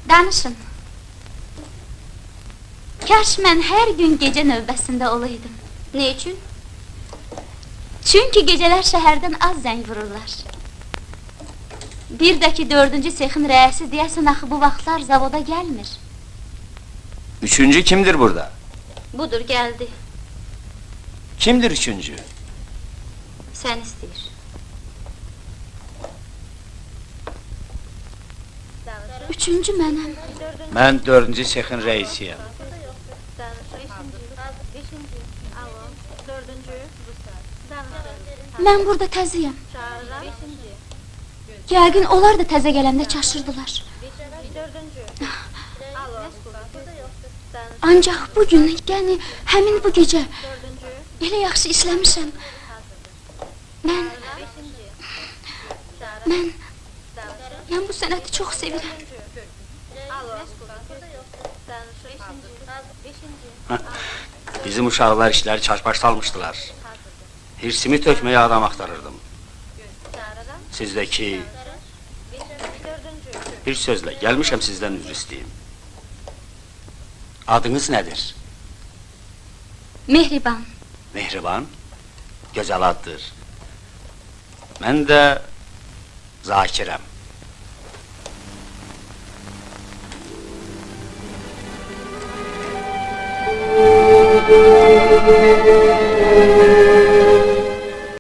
Danışın. Kaş mən hər gün gecə növbəsində olaydım. Ne için? Çünki gecələr şəhərdən az zəng vururlar. Bir də ki, 4-cü sexin rəisi deyəsən axı bu vaxtlar zavoda gəlmir. Üçüncü kimdir burada? Budur, geldi. Kimdir üçüncü? Sen isteyir. Üçüncü mənəm. Mən 4-cü sexin reisiyəm. Mən burada təzəyəm. Yəqin onlar da təzə gələndə çaşırdılar. Ancaq bugün, yəni həmin bu gecə elə yaxşı işləmişəm. Mən bu sənəti çox sevirəm. Bizim uşaqlar işləri çaşbaş salmışdılar. Hirsimi tökməyə adam axtarırdım. Sizdəki... Bir sözlə, gəlmişəm sizdən üzr istəyim. Adınız nədir? Mehriban. Mehriban? Gözəl addır. Mən də... Zakirəm.